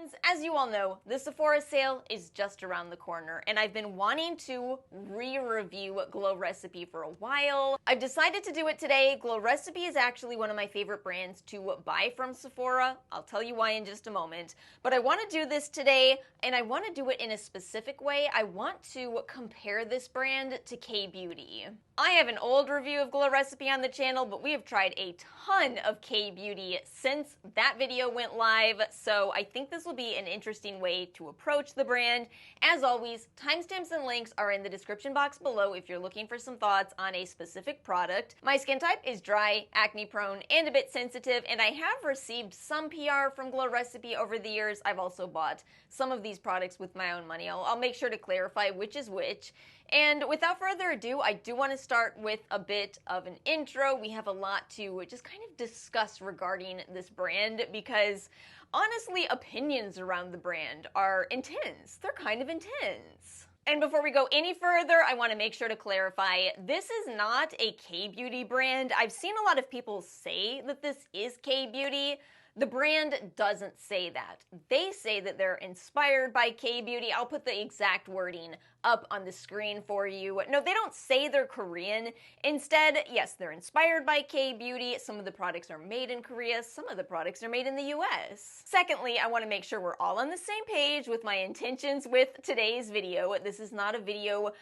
friends, as you all know, the Sephora sale is just around the corner, and I've been wanting to re-review Glow Recipe for a while. I've decided to do it today. Glow Recipe is actually one of my favorite brands to buy from Sephora. I'll tell you why in just a moment. But I want to do this today, and I want to do it in a specific way. I want to compare this brand to K-Beauty. I have an old review of Glow Recipe on the channel, but we have tried a ton of K-Beauty since that video went live, so I think this will be an interesting way to approach the brand. As always, timestamps and links are in the description box below if you're looking for some thoughts on a specific product. My skin type is dry, acne prone, and a bit sensitive, and I have received some PR from Glow Recipe over the years. I've also bought some of these products with my own money. I'll make sure to clarify which is which. And without further ado, I do want to start with a bit of an intro. We have a lot to just kind of discuss regarding this brand because honestly, opinions around the brand are intense. They're kind of intense. And before we go any further, I want to make sure to clarify, this is not a K-Beauty brand. I've seen a lot of people say that this is K-Beauty. The brand doesn't say that. They say that they're inspired by K-Beauty. I'll put the exact wording up on the screen for you. No, they don't say they're Korean. Instead, yes, they're inspired by K-Beauty. Some of the products are made in Korea. Some of the products are made in the US. Secondly, I want to make sure we're all on the same page with my intentions with today's video. This is not a video,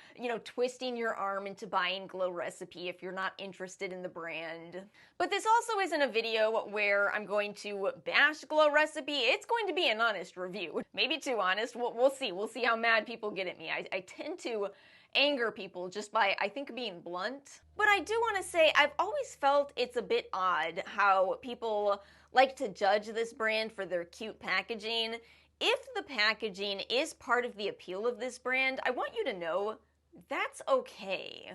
twisting your arm into buying Glow Recipe if you're not interested in the brand. But this also isn't a video where I'm going to bash Glow Recipe. It's going to be an honest review. Maybe too honest. We'll see. We'll see how mad people get at me. I tend to anger people just by, I think, being blunt. But I do want to say, I've always felt it's a bit odd how people like to judge this brand for their cute packaging. If the packaging is part of the appeal of this brand, I want you to know that's okay.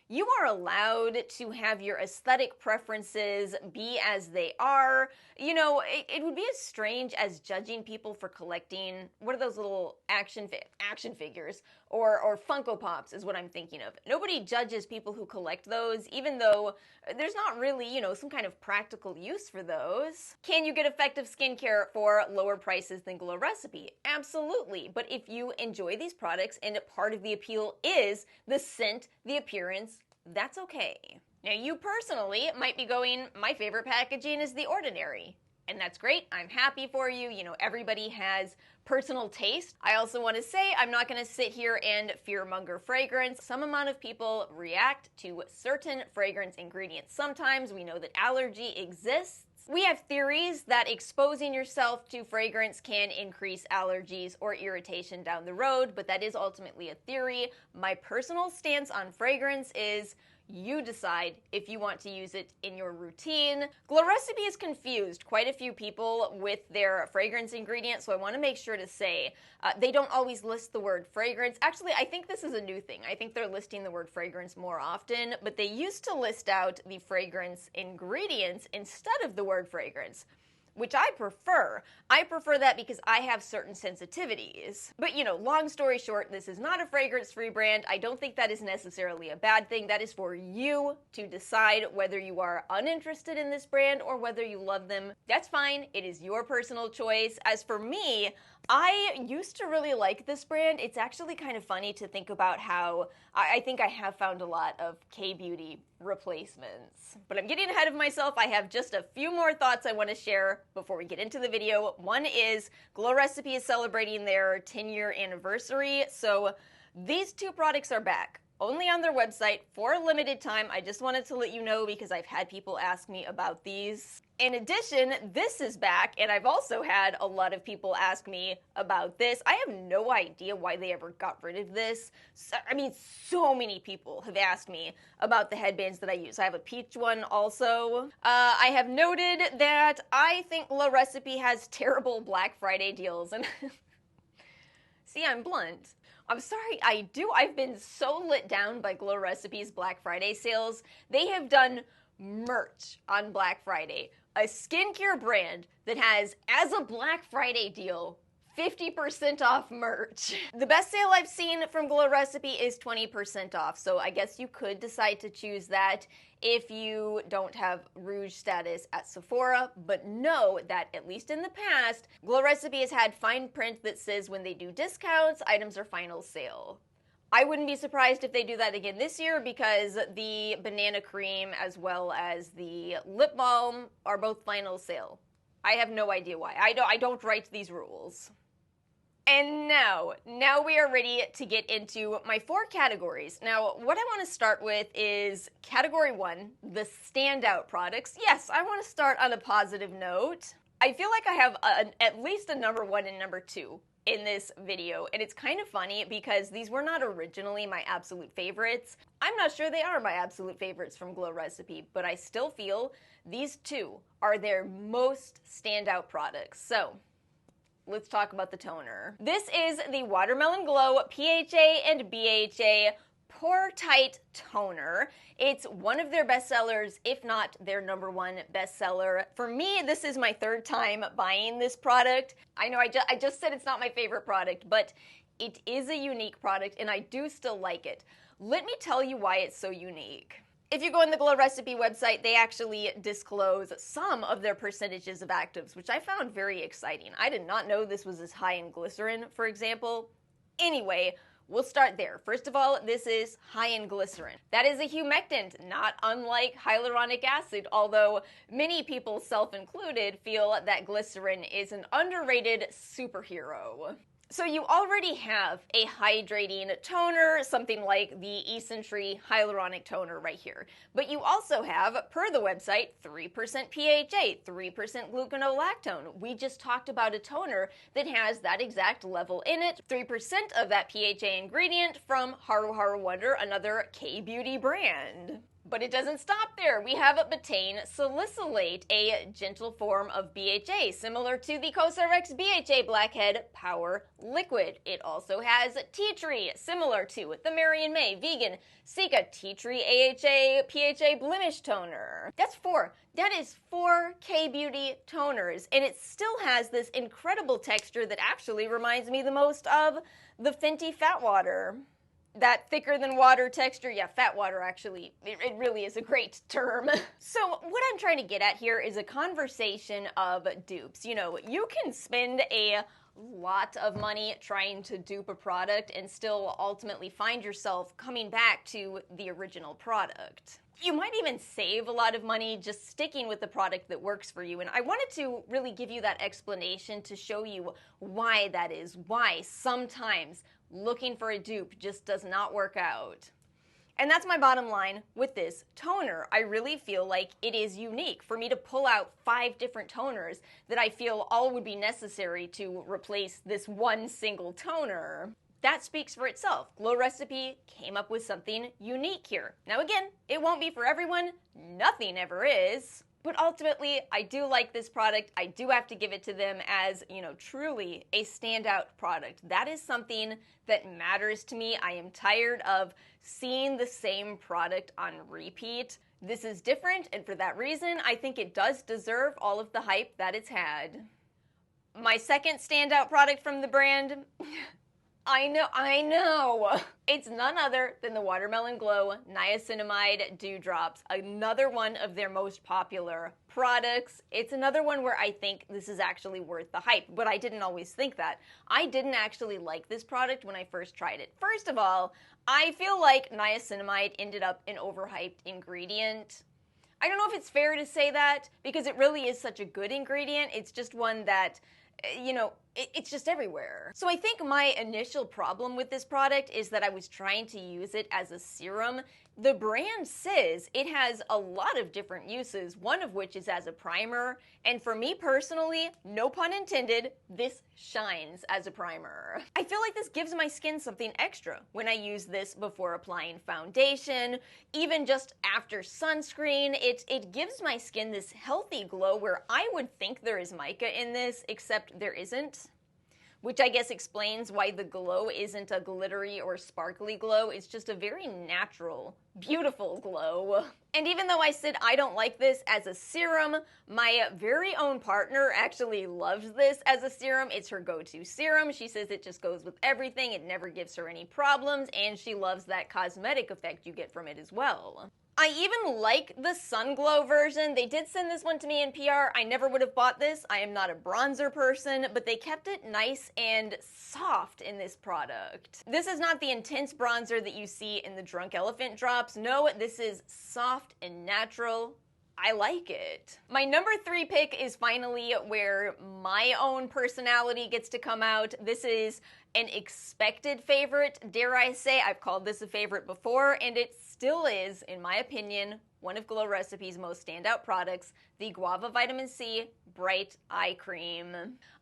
You are allowed to have your aesthetic preferences be as they are. It would be as strange as judging people for collecting, what are those little action figures? Or Funko Pops is what I'm thinking of. Nobody judges people who collect those, even though there's not really, some kind of practical use for those. Can you get effective skincare for lower prices than Glow Recipe? Absolutely. But if you enjoy these products and part of the appeal is the scent, the appearance, that's okay. Now, you personally might be going, my favorite packaging is the ordinary. And that's great. I'm happy for you. Everybody has personal taste. I also want to say I'm not going to sit here and fearmonger fragrance. Some amount of people react to certain fragrance ingredients. Sometimes we know that allergy exists. We have theories that exposing yourself to fragrance can increase allergies or irritation down the road, but that is ultimately a theory. My personal stance on fragrance is you decide if you want to use it in your routine. Glow Recipe has confused quite a few people with their fragrance ingredients, so I want to make sure to say they don't always list the word fragrance. Actually, I think this is a new thing. I think they're listing the word fragrance more often, but they used to list out the fragrance ingredients instead of the word fragrance, which I prefer. I prefer that because I have certain sensitivities. But long story short, this is not a fragrance-free brand. I don't think that is necessarily a bad thing. That is for you to decide whether you are uninterested in this brand or whether you love them. That's fine. It is your personal choice. As for me, I used to really like this brand. It's actually kind of funny to think about how I think I have found a lot of K-Beauty replacements. But I'm getting ahead of myself. I have just a few more thoughts I want to share before we get into the video. One is Glow Recipe is celebrating their 10-year anniversary, so these two products are back. Only on their website for a limited time. I just wanted to let you know because I've had people ask me about these. In addition, this is back, and I've also had a lot of people ask me about this. I have no idea why they ever got rid of this. So many people have asked me about the headbands that I use. I have a peach one also. I have noted that I think Glow Recipe has terrible Black Friday deals, and see, I'm blunt. I'm sorry, I do. I've been so let down by Glow Recipe's Black Friday sales. They have done merch on Black Friday. A skincare brand that has, as a Black Friday deal, 50% off merch. The best sale I've seen from Glow Recipe is 20% off, so I guess you could decide to choose that if you don't have Rouge status at Sephora, but know that, at least in the past, Glow Recipe has had fine print that says when they do discounts, items are final sale. I wouldn't be surprised if they do that again this year because the banana cream as well as the lip balm are both final sale. I have no idea why. I don't write these rules. And now we are ready to get into my 4 categories. Now, what I want to start with is category 1, the standout products. Yes, I want to start on a positive note. I feel like I have at least a number 1 and number 2 in this video, and it's kind of funny because these were not originally my absolute favorites. I'm not sure they are my absolute favorites from Glow Recipe, but I still feel these 2 are their most standout products. So, let's talk about the toner. This is the Watermelon Glow PHA and BHA Pore Tight Toner. It's one of their bestsellers, if not their number 1 bestseller. For me, this is my 3rd time buying this product. I know I just said it's not my favorite product, but it is a unique product and I do still like it. Let me tell you why it's so unique. If you go on the Glow Recipe website, they actually disclose some of their percentages of actives, which I found very exciting. I did not know this was as high in glycerin, for example. Anyway, we'll start there. First of all, this is high in glycerin. That is a humectant, not unlike hyaluronic acid, although many people, self-included, feel that glycerin is an underrated superhero. So you already have a hydrating toner, something like the Eccentree Hyaluronic Toner right here. But you also have, per the website, 3% PHA, 3% gluconolactone. We just talked about a toner that has that exact level in it. 3% of that PHA ingredient from Haru Haru Wonder, another K-Beauty brand. But it doesn't stop there. We have betaine salicylate, a gentle form of BHA, similar to the Cosrx BHA Blackhead Power Liquid. It also has tea tree, similar to the Marian May Vegan Sika Tea Tree AHA PHA Blemish Toner. That's 4. That is 4 K-Beauty toners, and it still has this incredible texture that actually reminds me the most of the Fenty Fat Water. That thicker than water texture, yeah, fat water actually, it really is a great term. So what I'm trying to get at here is a conversation of dupes. You know, you can spend a lot of money trying to dupe a product and still ultimately find yourself coming back to the original product. You might even save a lot of money just sticking with the product that works for you. And I wanted to really give you that explanation to show you why that is, why sometimes looking for a dupe just does not work out. And that's my bottom line with this toner. I really feel like it is unique for me to pull out 5 different toners that I feel all would be necessary to replace this one single toner. That speaks for itself. Glow Recipe came up with something unique here. Now again, it won't be for everyone. Nothing ever is. But ultimately, I do like this product. I do have to give it to them as, you know, truly a standout product. That is something that matters to me. I am tired of seeing the same product on repeat. This is different, and for that reason, I think it does deserve all of the hype that it's had. My second standout product from the brand... I know. It's none other than the Watermelon Glow Niacinamide Dewdrops, another one of their most popular products. It's another one where I think this is actually worth the hype, but I didn't always think that. I didn't actually like this product when I first tried it. First of all, I feel like niacinamide ended up an overhyped ingredient. I don't know if it's fair to say that, because it really is such a good ingredient. It's just one that, you know, it's just everywhere. So I think my initial problem with this product is that I was trying to use it as a serum. The brand says it has a lot of different uses, one of which is as a primer, and for me personally, no pun intended, this shines as a primer. I feel like this gives my skin something extra when I use this before applying foundation, even just after sunscreen. It gives my skin this healthy glow where I would think there is mica in this, except there isn't. which I guess explains why the glow isn't a glittery or sparkly glow. It's just a very natural, beautiful glow. And even though I said I don't like this as a serum, my very own partner actually loves this as a serum. It's her go-to serum. She says it just goes with everything. It never gives her any problems, and she loves that cosmetic effect you get from it as well. I even like the Sun Glow version. They did send this one to me in PR. I never would have bought this. I am not a bronzer person, but they kept it nice and soft in this product. This is not the intense bronzer that you see in the Drunk Elephant drops. No, this is soft and natural. I like it. My number 3 pick is finally where my own personality gets to come out. This is an expected favorite, dare I say. I've called this a favorite before, and it still is, in my opinion, one of Glow Recipe's most standout products, the Guava Vitamin C Bright Eye Cream.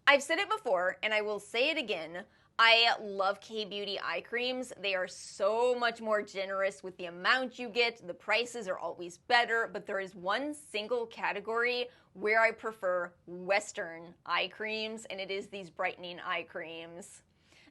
I've said it before, and I will say it again. I love K-Beauty eye creams. They are so much more generous with the amount you get. The prices are always better, but there is one single category where I prefer Western eye creams, and it is these brightening eye creams.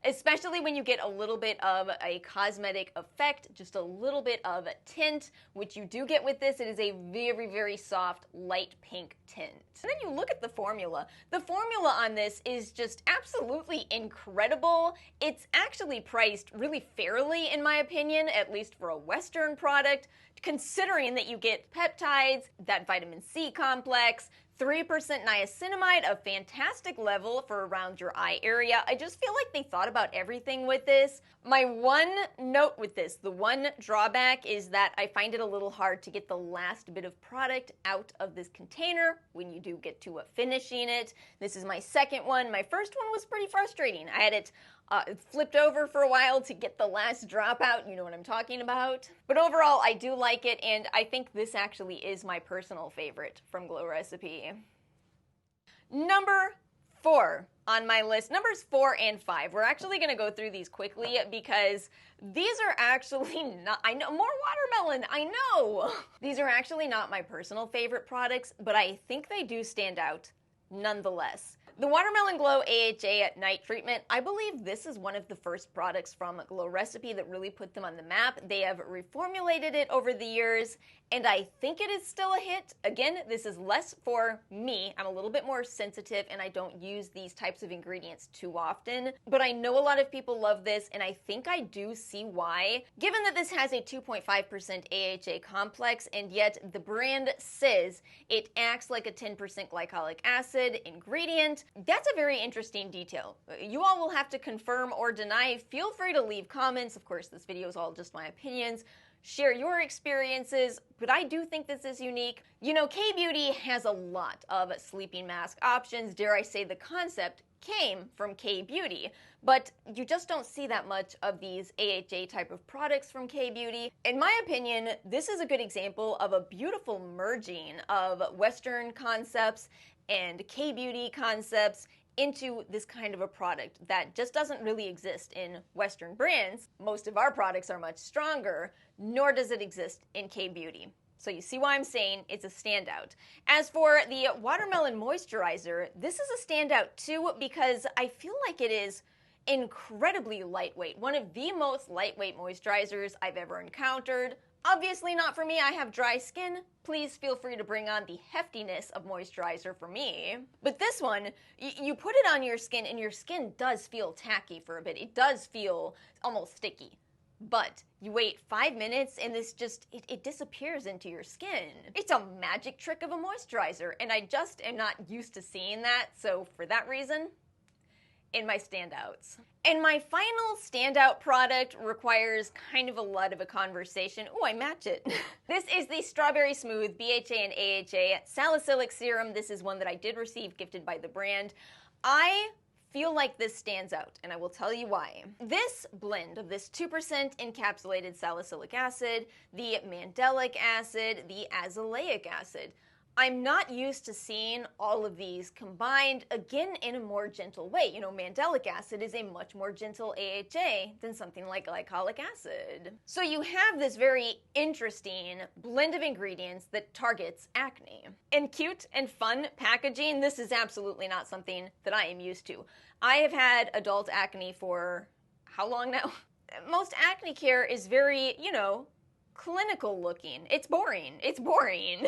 Especially when you get a little bit of a cosmetic effect, just a little bit of a tint, which you do get with this. It is a very, very soft, light pink tint. And then you look at the formula. The formula on this is just absolutely incredible. It's actually priced really fairly, in my opinion, at least for a Western product, considering that you get peptides, that vitamin C complex, 3% niacinamide, a fantastic level for around your eye area. I just feel like they thought about everything with this. My one note with this, the one drawback, is that I find it a little hard to get the last bit of product out of this container when you do get to finishing it. This is my second one. My first one was pretty frustrating. I had it flipped over for a while to get the last drop out. You know what I'm talking about. But overall, I do like it, and I think this actually is my personal favorite from Glow Recipe. Number 4 on my list. Numbers 4 and 5. We're actually going to go through these quickly because these are actually not, I know, more watermelon, I know. These are actually not my personal favorite products, but I think they do stand out nonetheless. The Watermelon Glow AHA Night Treatment, I believe this is one of the first products from Glow Recipe that really put them on the map. They have reformulated it over the years, and I think it is still a hit. Again, this is less for me. I'm a little bit more sensitive, and I don't use these types of ingredients too often. But I know a lot of people love this, and I think I do see why. Given that this has a 2.5% AHA complex, and yet the brand says it acts like a 10% glycolic acid ingredient, that's a very interesting detail. You all will have to confirm or deny. Feel free to leave comments. Of course, this video is all just my opinions. Share your experiences, but I do think this is unique. You know, K-Beauty has a lot of sleeping mask options. Dare I say the concept came from K-Beauty, but you just don't see that much of these AHA type of products from K-Beauty. In my opinion, this is a good example of a beautiful merging of Western concepts and K-Beauty concepts into this kind of a product that just doesn't really exist in Western brands. Most of our products are much stronger, nor does it exist in K-Beauty. So you see why I'm saying it's a standout. As for the Watermelon Moisturizer, this is a standout too because I feel like it is incredibly lightweight. One of the most lightweight moisturizers I've ever encountered. Obviously not for me, I have dry skin. Please feel free to bring on the heftiness of moisturizer for me. But this one, you put it on your skin and your skin does feel tacky for a bit. It does feel almost sticky. But you wait 5 minutes and this just, it disappears into your skin. It's a magic trick of a moisturizer, and I just am not used to seeing that, so for that reason, in my standouts. And my final standout product requires kind of a lot of a conversation. Oh, I match it. This is the Strawberry Smooth BHA and AHA Salicylic Serum. This is one that I did receive gifted by the brand. I feel like this stands out, and I will tell you why. This blend of this 2% encapsulated salicylic acid, the mandelic acid, the azelaic acid, I'm not used to seeing all of these combined, again, in a more gentle way. You know, mandelic acid is a much more gentle AHA than something like glycolic acid. So you have this very interesting blend of ingredients that targets acne. And cute and fun packaging, this is absolutely not something that I am used to. I have had adult acne for how long now? Most acne care is very, you know, clinical looking. It's boring. It's boring.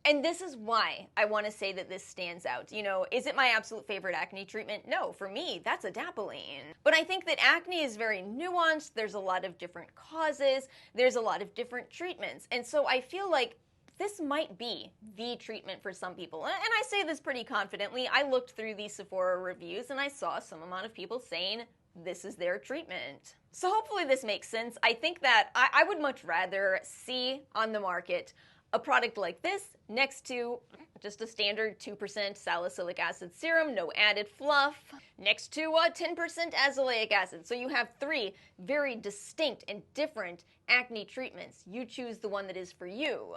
And this is why I want to say that this stands out. You know, is it my absolute favorite acne treatment? No, for me, that's adapalene. But I think that acne is very nuanced. There's a lot of different causes. There's a lot of different treatments. And so I feel like this might be the treatment for some people. And I say this pretty confidently. I looked through these Sephora reviews and I saw some amount of people saying this is their treatment. So hopefully this makes sense. I think that I would much rather see on the market a product like this next to just a standard 2% salicylic acid serum, no added fluff, next to 10% azelaic acid. So you have three very distinct and different acne treatments. You choose the one that is for you.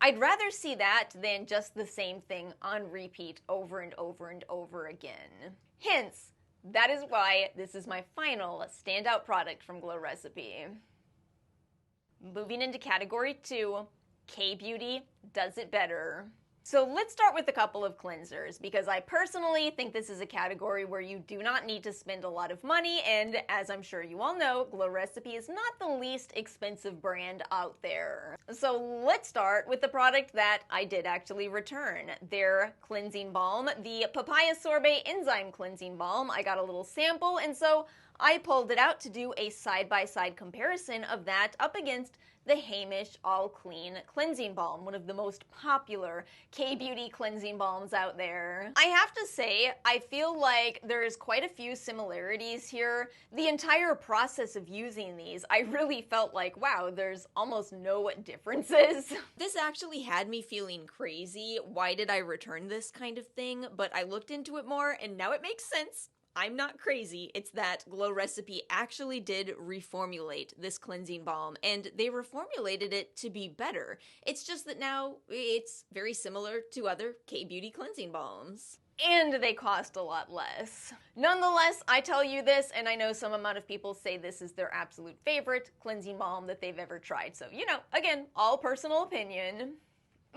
I'd rather see that than just the same thing on repeat over and over and over again. Hence, that is why this is my final standout product from Glow Recipe. Moving into category 2, K-Beauty does it better. So let's start with a couple of cleansers, because I personally think this is a category where you do not need to spend a lot of money, and as I'm sure you all know, Glow Recipe is not the least expensive brand out there. So let's start with the product that I did actually return, their cleansing balm, the Papaya Sorbet Enzyme Cleansing Balm. I got a little sample, and so I pulled it out to do a side-by-side comparison of that up against the Hamish All Clean Cleansing Balm, one of the most popular K-Beauty cleansing balms out there. I have to say, I feel like there's quite a few similarities here. The entire process of using these, I really felt like, wow, there's almost no differences. This actually had me feeling crazy. Why did I return this kind of thing? But I looked into it more, and now it makes sense. I'm not crazy. It's that Glow Recipe actually did reformulate this cleansing balm, and they reformulated it to be better. It's just that now it's very similar to other K-Beauty cleansing balms. And they cost a lot less. Nonetheless, I tell you this, and I know some amount of people say this is their absolute favorite cleansing balm that they've ever tried. So, you know, again, all personal opinion.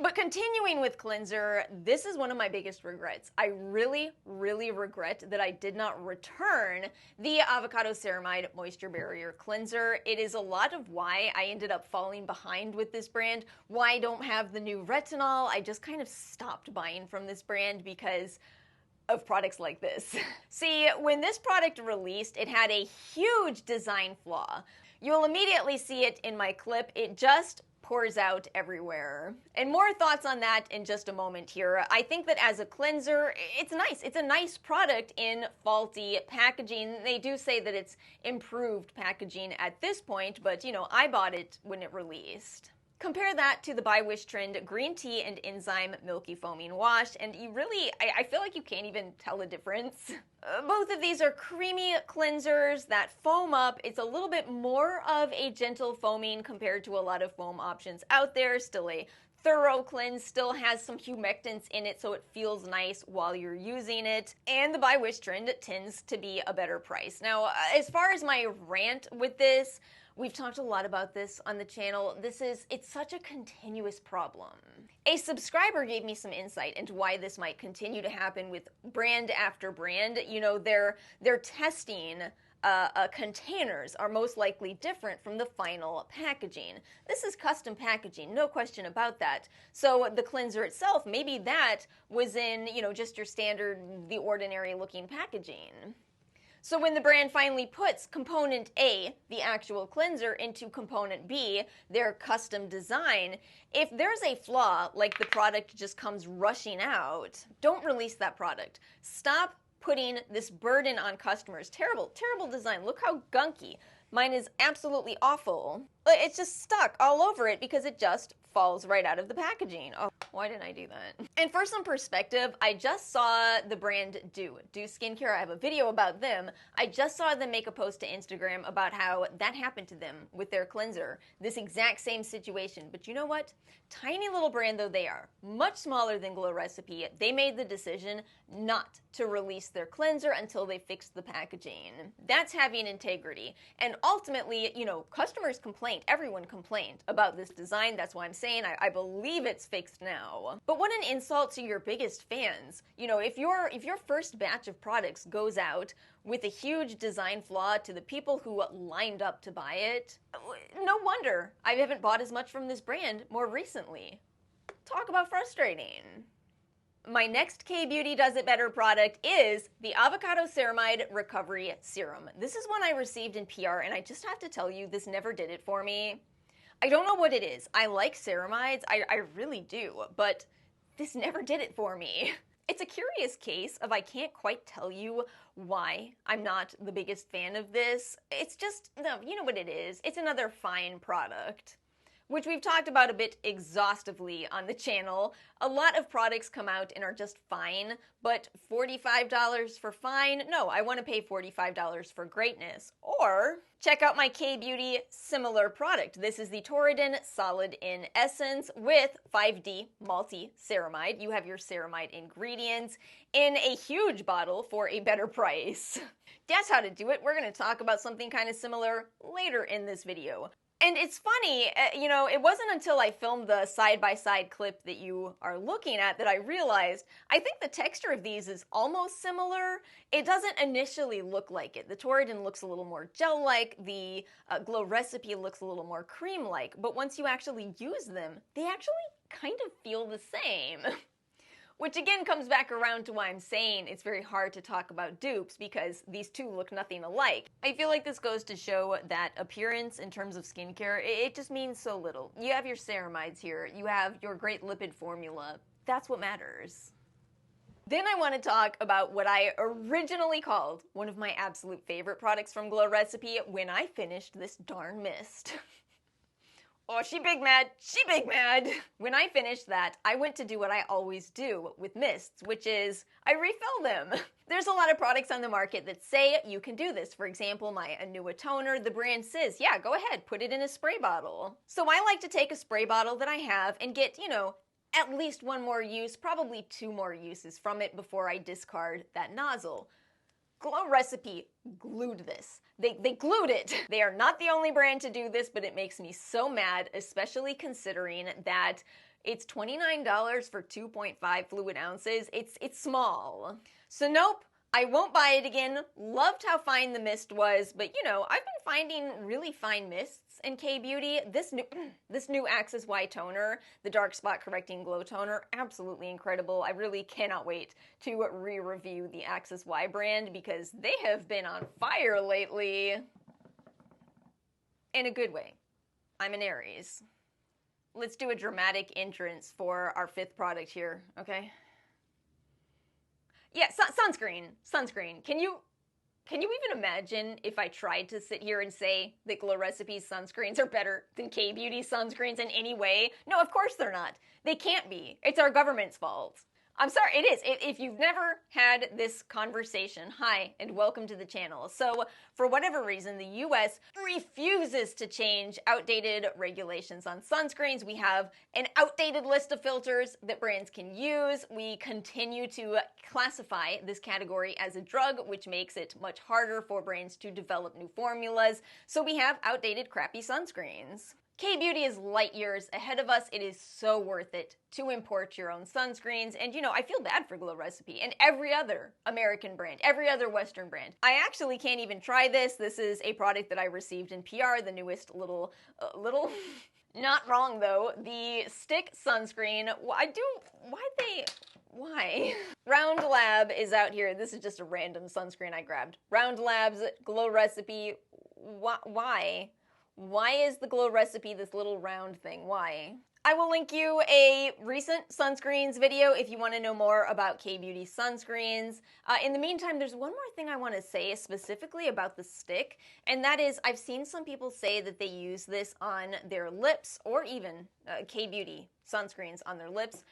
But continuing with cleanser, this is one of my biggest regrets. I really, really regret that I did not return the Avocado Ceramide Moisture Barrier Cleanser. It is a lot of why I ended up falling behind with this brand, why I don't have the new Retinol. I just kind of stopped buying from this brand because of products like this. See, when this product released, it had a huge design flaw. You'll immediately see it in my clip. It just pours out everywhere. And more thoughts on that in just a moment here. I think that as a cleanser, it's nice. It's a nice product in faulty packaging. They do say that it's improved packaging at this point, but you know, I bought it when it released. Compare that to the By Wish Trend Green Tea and Enzyme Milky Foaming Wash, and you really, I feel like you can't even tell the difference. Both of these are creamy cleansers that foam up. It's a little bit more of a gentle foaming compared to a lot of foam options out there. Still a thorough cleanse, still has some humectants in it, so it feels nice while you're using it. And the By Wish Trend tends to be a better price. Now, as far as my rant with this, we've talked a lot about this on the channel. It's such a continuous problem. A subscriber gave me some insight into why this might continue to happen with brand after brand. You know, their testing containers are most likely different from the final packaging. This is custom packaging, no question about that. So the cleanser itself, maybe that was in, you know, just your standard, the ordinary looking packaging. So when the brand finally puts component A, the actual cleanser, into component B, their custom design, if there's a flaw, like the product just comes rushing out, don't release that product. Stop putting this burden on customers. Terrible, terrible design. Look how gunky Mine is absolutely awful. It's just stuck all over it because it just falls right out of the packaging. Oh, why didn't I do that? And for some perspective, I just saw the brand DUPE Skincare. I have a video about them. I just saw them make a post to Instagram about how that happened to them with their cleanser. This exact same situation. But you know what? Tiny little brand though they are, much smaller than Glow Recipe, they made the decision not to release their cleanser until they fixed the packaging. That's having integrity. And ultimately, you know, customers complained. Everyone complained about this design. That's why I'm saying I believe it's fixed now. But what an insult to your biggest fans. You know, if your first batch of products goes out with a huge design flaw to the people who lined up to buy it, no wonder I haven't bought as much from this brand more recently. Talk about frustrating. My next K-Beauty Does It Better product is the Avocado Ceramide Recovery Serum. This is one I received in PR, and I just have to tell you, this never did it for me. I don't know what it is. I like ceramides, I really do, but this never did it for me. It's a curious case of I can't quite tell you why I'm not the biggest fan of this. It's just, no, you know what it is. It's another fine product, which we've talked about a bit exhaustively on the channel. A lot of products come out and are just fine, but $45 for fine? No, I want to pay $45 for greatness. Or check out my K-Beauty similar product. This is the Torridin Solid In Essence with 5D Multi-Ceramide. You have your ceramide ingredients in a huge bottle for a better price. That's how to do it. We're going to talk about something kind of similar later in this video. And it's funny, you know, it wasn't until I filmed the side-by-side clip that you are looking at that I realized I think the texture of these is almost similar. It doesn't initially look like it. The Torridin looks a little more gel-like, the Glow Recipe looks a little more cream-like, but once you actually use them, they actually kind of feel the same. Which again comes back around to why I'm saying it's very hard to talk about dupes because these two look nothing alike. I feel like this goes to show that appearance in terms of skincare, it just means so little. You have your ceramides here, you have your great lipid formula. That's what matters. Then I want to talk about what I originally called one of my absolute favorite products from Glow Recipe when I finished this darn mist. Oh, she big mad, she big mad. When I finished that, I went to do what I always do with mists, which is I refill them. There's a lot of products on the market that say you can do this. For example, my Anua toner, the brand says, yeah, go ahead, put it in a spray bottle. So I like to take a spray bottle that I have and get, you know, at least one more use, probably 2 more uses from it before I discard that nozzle. Glow Recipe glued this. They glued it. They are not the only brand to do this, but it makes me so mad, especially considering that it's $29 for 2.5 fluid ounces. It's small. So nope, I won't buy it again. Loved how fine the mist was, but you know, I've been finding really fine mists in K-Beauty. This new Axis Y toner, the dark spot correcting glow toner, absolutely incredible. I really cannot wait to re-review the Axis Y brand because they have been on fire lately. In a good way. I'm an Aries. Let's do a dramatic entrance for our 5th product here, okay? Yeah, sunscreen. Sunscreen. Can you even imagine if I tried to sit here and say that Glow Recipe's sunscreens are better than K-Beauty sunscreens in any way? No, of course they're not. They can't be. It's our government's fault. I'm sorry, it is. If you've never had this conversation, hi, and welcome to the channel. So, for whatever reason, the US refuses to change outdated regulations on sunscreens. We have an outdated list of filters that brands can use. We continue to classify this category as a drug, which makes it much harder for brands to develop new formulas. So we have outdated, crappy sunscreens. K-Beauty is light years ahead of us. It is so worth it to import your own sunscreens. And you know, I feel bad for Glow Recipe and every other American brand, every other Western brand. I actually can't even try this. This is a product that I received in PR, the newest little not wrong though, the stick sunscreen. Why? Round Lab is out here. This is just a random sunscreen I grabbed. Round Lab's Glow Recipe. Why? Why is the Glow Recipe this little round thing? Why? I will link you a recent sunscreens video if you want to know more about K-Beauty Sunscreens. In the meantime, there's one more thing I want to say specifically about the stick, and that is I've seen some people say that they use this on their lips or even K-Beauty sunscreens on their lips.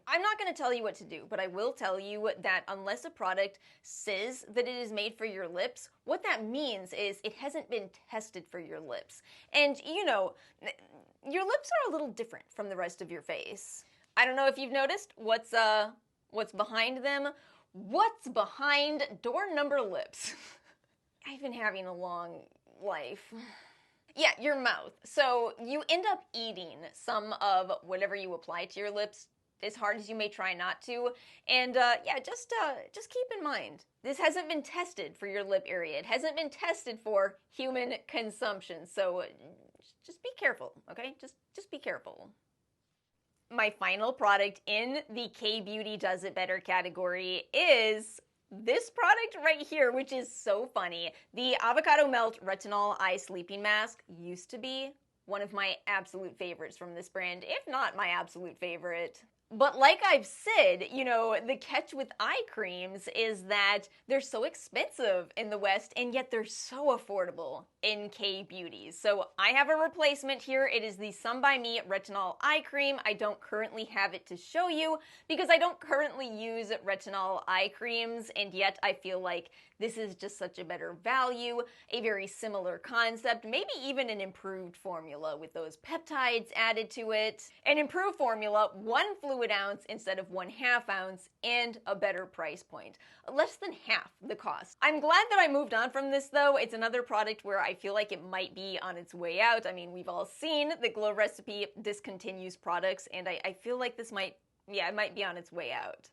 I'm not going to tell you what to do, but I will tell you that unless a product says that it is made for your lips, what that means is it hasn't been tested for your lips. And, you know, your lips are a little different from the rest of your face. I don't know if you've noticed what's behind them. What's behind door number lips? I've been having a long life. Yeah, your mouth. So you end up eating some of whatever you apply to your lips, as hard as you may try not to. And yeah, just keep in mind, this hasn't been tested for your lip area. It hasn't been tested for human consumption. So just be careful, okay? Just be careful. My final product in the K-Beauty Does It Better category is this product right here, which is so funny. The Avocado Melt Retinol Eye Sleeping Mask used to be one of my absolute favorites from this brand, if not my absolute favorite. But like I've said, you know, the catch with eye creams is that they're so expensive in the West, and yet they're so affordable in K-Beauty. So I have a replacement here. It is the Some By Me Retinol Eye Cream. I don't currently have it to show you because I don't currently use retinol eye creams, and yet I feel like this is just such a better value, a very similar concept, maybe even an improved formula with those peptides added to it. An improved formula, 1 fluid ounce instead of 1/2 ounce, and a better price point. Less than half the cost. I'm glad that I moved on from this though. It's another product where I feel like it might be on its way out. I mean, we've all seen that Glow Recipe discontinues products, and I feel like this might be on its way out.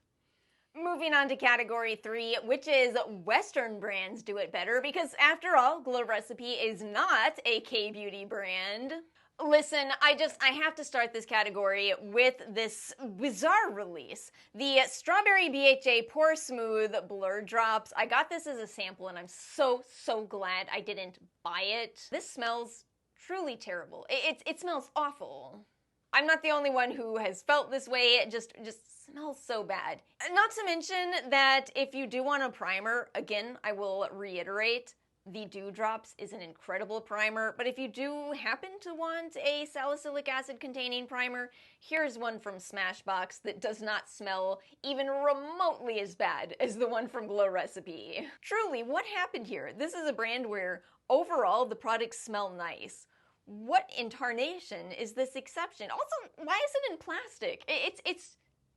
Moving on to category 3, which is Western brands do it better, because after all, Glow Recipe is not a K-Beauty brand. Listen, I have to start this category with this bizarre release. The Strawberry BHA Pore Smooth Blur Drops. I got this as a sample and I'm so glad I didn't buy it. This smells truly terrible. It smells awful. I'm not the only one who has felt this way. It just smells so bad. Not to mention that if you do want a primer, again, I will reiterate, the Dewdrops is an incredible primer, but if you do happen to want a salicylic acid containing primer, here's one from Smashbox that does not smell even remotely as bad as the one from Glow Recipe. Truly, what happened here? This is a brand where overall the products smell nice. What incarnation is this exception? Also, why is it in plastic?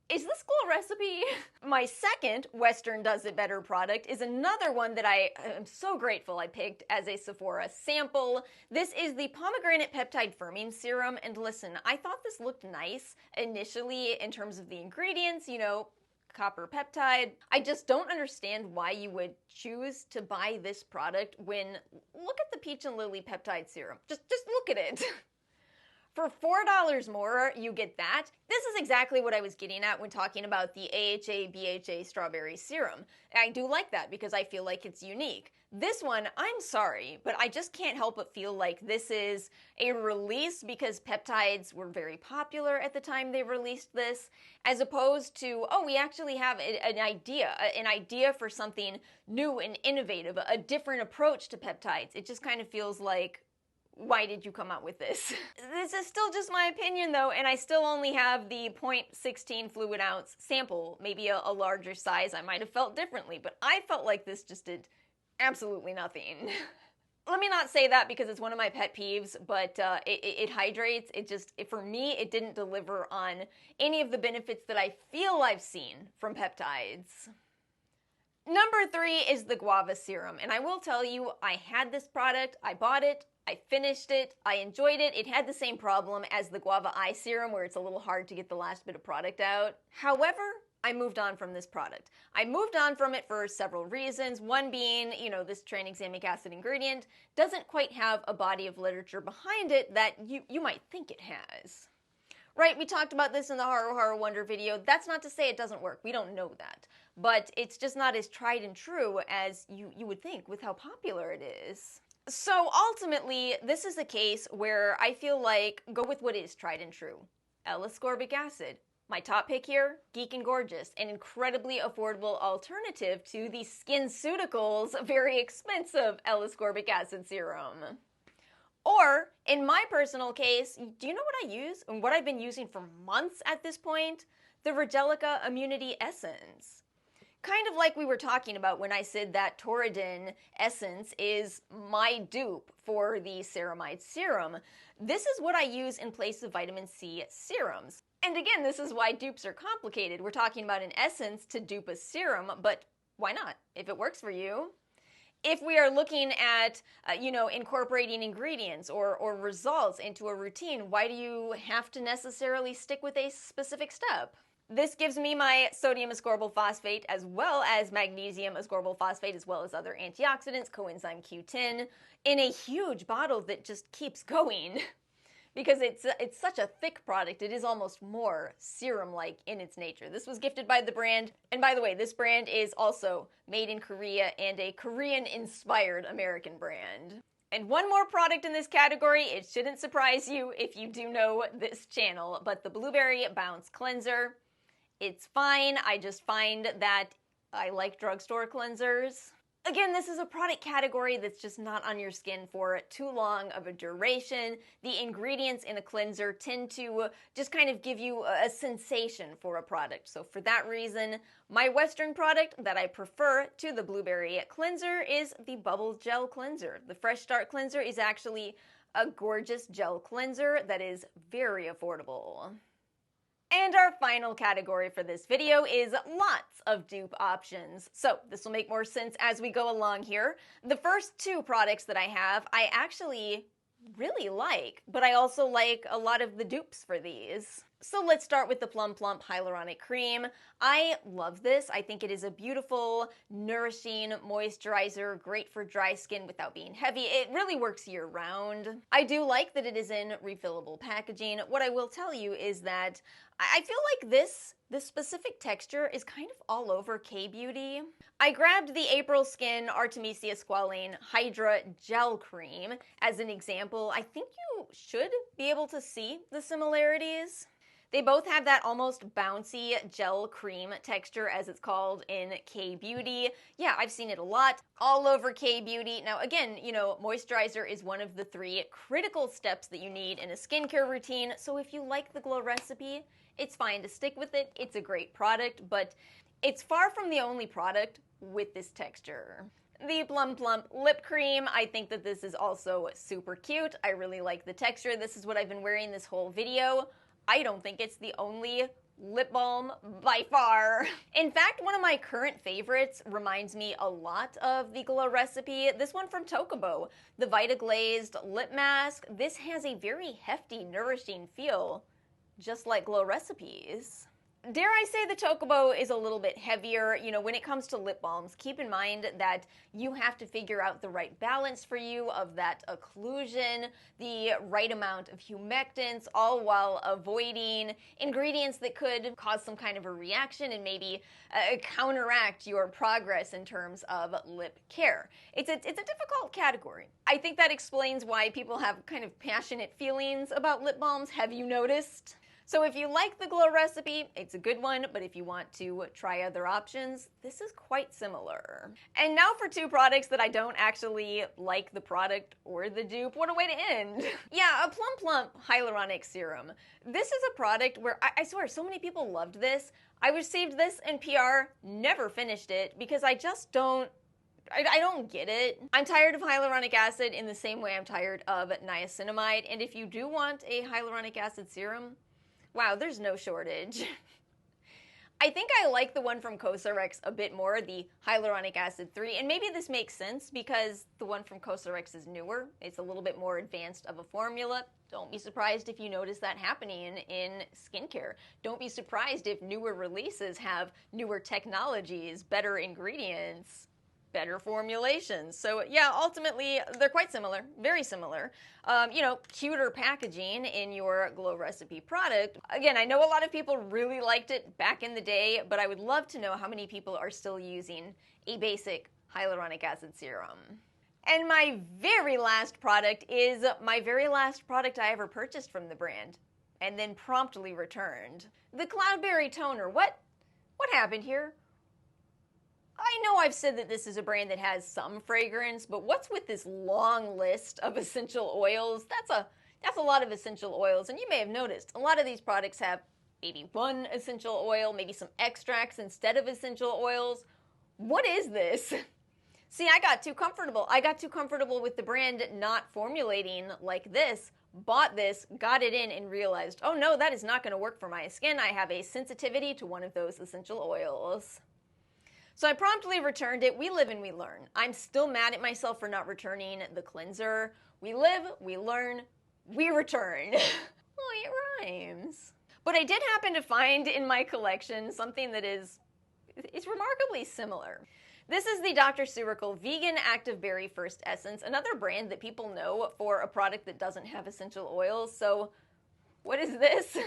Is this Glow Recipe? My second Western Does It Better product is another one that I am so grateful I picked as a Sephora sample. This is the Pomegranate Peptide Firming Serum, and listen, I thought this looked nice initially in terms of the ingredients, you know, copper peptide. I just don't understand why you would choose to buy this product when, look at the Peach and Lily Peptide Serum. Just look at it. For $4 more, you get that. This is exactly what I was getting at when talking about the AHA BHA Strawberry Serum. I do like that because I feel like it's unique. This one, I'm sorry, but I just can't help but feel like this is a release because peptides were very popular at the time they released this, as opposed to, oh, we actually have an idea for something new and innovative, a different approach to peptides. It just kind of feels like, why did you come out with this? This is still just my opinion though, and I still only have the 0.16 fluid ounce sample, maybe a larger size. I might have felt differently, but I felt like this just did absolutely nothing. Let me not say that because it's one of my pet peeves, but it hydrates. For me, it didn't deliver on any of the benefits that I feel I've seen from peptides. Number 3 is the Guava Serum, and I will tell you, I had this product, I bought it, I finished it, I enjoyed it. It had the same problem as the Guava Eye Serum where it's a little hard to get the last bit of product out. However, I moved on from this product. I moved on from it for several reasons. One being, you know, this tranexamic acid ingredient doesn't quite have a body of literature behind it that you might think it has. Right, we talked about this in the Horror Wonder video. That's not to say it doesn't work. We don't know that. But it's just not as tried and true as you would think with how popular it is. So ultimately, this is a case where I feel like go with what is tried and true. L-ascorbic acid. My top pick here, Geek and Gorgeous, an incredibly affordable alternative to the SkinCeuticals' very expensive L-ascorbic acid serum. Or, in my personal case, do you know what I use and what I've been using for months at this point? The Regelica Immunity Essence. Kind of like we were talking about when I said that Toradin Essence is my dupe for the Ceramide serum. This is what I use in place of vitamin C serums. And again, this is why dupes are complicated. We're talking about an essence to dupe a serum, but why not? If it works for you. If we are looking at, incorporating ingredients or results into a routine, why do you have to necessarily stick with a specific step? This gives me my sodium ascorbyl phosphate as well as magnesium ascorbyl phosphate as well as other antioxidants, coenzyme Q10, in a huge bottle that just keeps going. Because it's such a thick product, it is almost more serum-like in its nature. This was gifted by the brand, and by the way, this brand is also made in Korea and a Korean-inspired American brand. And one more product in this category, it shouldn't surprise you if you do know this channel, but the Blueberry Bounce Cleanser. It's fine, I just find that I like drugstore cleansers. Again, this is a product category that's just not on your skin for too long of a duration. The ingredients in a cleanser tend to just kind of give you a sensation for a product. So for that reason, my Western product that I prefer to the Blueberry Cleanser is the Bubble Gel Cleanser. The Fresh Start Cleanser is actually a gorgeous gel cleanser that is very affordable. And our final category for this video is lots of dupe options. So this will make more sense as we go along here. The first two products that I have, I actually really like, but I also like a lot of the dupes for these. So let's start with the Plump Hyaluronic Cream. I love this. I think it is a beautiful, nourishing moisturizer, great for dry skin without being heavy. It really works year-round. I do like that it is in refillable packaging. What I will tell you is that I feel like this specific texture is kind of all over K-Beauty. I grabbed the April Skin Artemisia Squalane Hydra Gel Cream as an example. I think you should be able to see the similarities. They both have that almost bouncy gel cream texture, as it's called in K-Beauty. Yeah, I've seen it a lot, all over K-Beauty. Now again, moisturizer is one of the 3 critical steps that you need in a skincare routine, so if you like the Glow recipe, it's fine to stick with it. It's a great product, but it's far from the only product with this texture. The Plump Lip Cream, I think that this is also super cute. I really like the texture. This is what I've been wearing this whole video. I don't think it's the only lip balm by far. In fact, one of my current favorites reminds me a lot of the Glow recipe. This one from Tokobo, the Vita Glazed Lip Mask. This has a very hefty, nourishing feel, just like Glow recipes. Dare I say the Tokobo is a little bit heavier. When it comes to lip balms, keep in mind that you have to figure out the right balance for you of that occlusion, the right amount of humectants, all while avoiding ingredients that could cause some kind of a reaction and maybe counteract your progress in terms of lip care. It's a difficult category. I think that explains why people have kind of passionate feelings about lip balms. Have you noticed? So if you like the Glow recipe, it's a good one, but if you want to try other options, this is quite similar. And now for 2 products that I don't actually like the product or the dupe. What a way to end. Yeah, a Plump Hyaluronic Serum. This is a product where I swear so many people loved this. I received this in PR, never finished it because I just don't get it. I'm tired of hyaluronic acid in the same way I'm tired of niacinamide, and if you do want a hyaluronic acid serum, wow, there's no shortage. I think I like the one from Cosrx a bit more, the Hyaluronic Acid 3, and maybe this makes sense because the one from Cosrx is newer. It's a little bit more advanced of a formula. Don't be surprised if you notice that happening in skincare. Don't be surprised if newer releases have newer technologies, better ingredients, better formulations. So yeah, ultimately, they're quite similar, very similar. Cuter packaging in your Glow recipe product. Again, I know a lot of people really liked it back in the day, but I would love to know how many people are still using a basic hyaluronic acid serum. And my very last product is my very last product I ever purchased from the brand, and then promptly returned. The Cloudberry Toner. What happened here? I know I've said that this is a brand that has some fragrance, but what's with this long list of essential oils? That's a lot of essential oils, and you may have noticed a lot of these products have maybe one essential oil, maybe some extracts instead of essential oils. What is this? See, I got too comfortable. I got too comfortable with the brand not formulating like this, bought this, got it in, and realized, oh no, that is not going to work for my skin. I have a sensitivity to one of those essential oils. So I promptly returned it. We live and we learn. I'm still mad at myself for not returning the cleanser. We live, we learn, we return. Oh, it rhymes. But I did happen to find in my collection something that is remarkably similar. This is the Dr. Surical Vegan Active Berry First Essence, another brand that people know for a product that doesn't have essential oils. So what is this?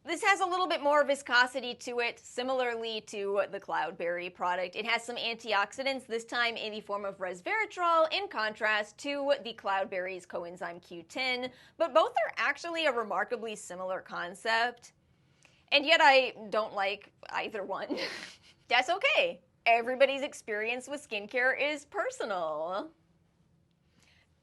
This has a little bit more viscosity to it, similarly to the Cloudberry product. It has some antioxidants, this time in the form of resveratrol, in contrast to the Cloudberry's coenzyme Q10, but both are actually a remarkably similar concept. And yet I don't like either one. That's okay. Everybody's experience with skincare is personal.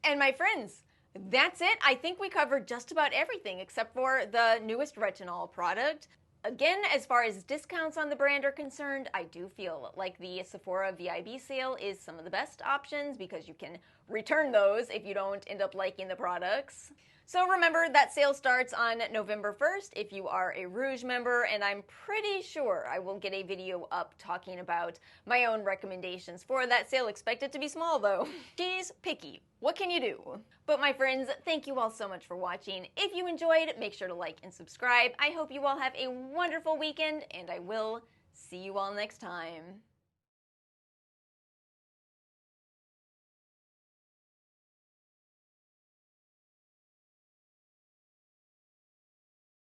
And my friends, that's it. I think we covered just about everything except for the newest retinol product. Again, as far as discounts on the brand are concerned, I do feel like the Sephora VIB sale is some of the best options because you can return those if you don't end up liking the products. So remember, that sale starts on November 1st if you are a Rouge member, and I'm pretty sure I will get a video up talking about my own recommendations for that sale. Expect it to be small though. She's picky. What can you do? But my friends, thank you all so much for watching. If you enjoyed, make sure to like and subscribe. I hope you all have a wonderful weekend, and I will see you all next time.